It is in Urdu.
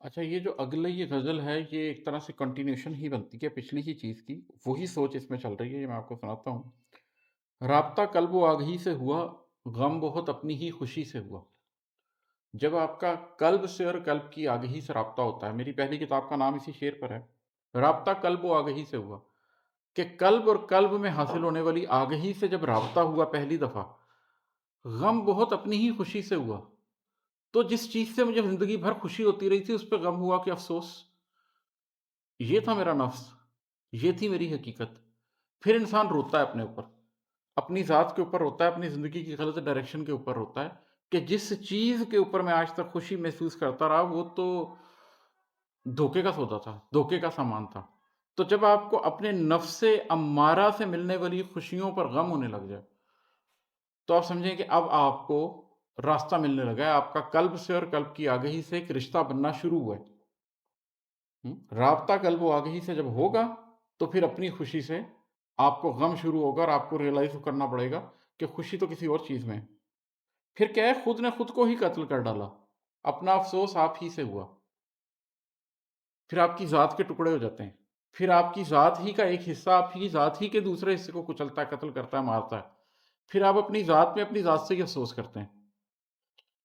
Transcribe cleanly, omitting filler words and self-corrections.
اچھا، یہ جو اگلی غزل ہے یہ ایک طرح سے کنٹینیوشن ہی بنتی ہے پچھلی ہی چیز کی، وہی سوچ اس میں چل رہی ہے، یہ میں آپ کو سناتا ہوں۔ رابطہ قلب و آگہی سے ہوا، غم بہت اپنی ہی خوشی سے ہوا۔ جب آپ کا قلب سے اور قلب کی آگہی سے رابطہ ہوتا ہے، میری پہلی کتاب کا نام اسی شعر پر ہے، رابطہ قلب و آگہی سے ہوا، کہ قلب اور قلب میں حاصل ہونے والی آگہی سے جب رابطہ ہوا پہلی دفعہ، غم بہت اپنی ہی خوشی سے ہوا۔ تو جس چیز سے مجھے زندگی بھر خوشی ہوتی رہی تھی اس پہ غم ہوا کہ افسوس۔ یہ تھا میرا نفس، یہ تھی میری حقیقت۔ پھر انسان روتا ہے اپنے اوپر، اپنی ذات کے اوپر روتا ہے، اپنی زندگی کی غلط ڈائریکشن کے اوپر روتا ہے کہ جس چیز کے اوپر میں آج تک خوشی محسوس کرتا رہا وہ تو دھوکے کا سودا تھا، دھوکے کا سامان تھا۔ تو جب آپ کو اپنے نفس امارہ سے ملنے والی خوشیوں پر غم ہونے لگ جائے تو آپ سمجھیں کہ اب آپ کو راستہ ملنے لگا ہے، آپ کا قلب سے اور قلب کی آگہی سے ایک رشتہ بننا شروع ہوا ہے۔ رابطہ قلب و آگہی سے جب ہوگا تو پھر اپنی خوشی سے آپ کو غم شروع ہوگا اور آپ کو ریئلائز کرنا پڑے گا کہ خوشی تو کسی اور چیز میں ہے۔ پھر کیا ہے، خود نے خود کو ہی قتل کر ڈالا، اپنا افسوس آپ ہی سے ہوا۔ پھر آپ کی ذات کے ٹکڑے ہو جاتے ہیں، پھر آپ کی ذات ہی کا ایک حصہ آپ کی ذات ہی کے دوسرے حصے کو کچلتا ہے، قتل کرتا ہے، مارتا ہے۔ پھر آپ اپنی ذات میں اپنی ذات سے ہی افسوس کرتے ہیں۔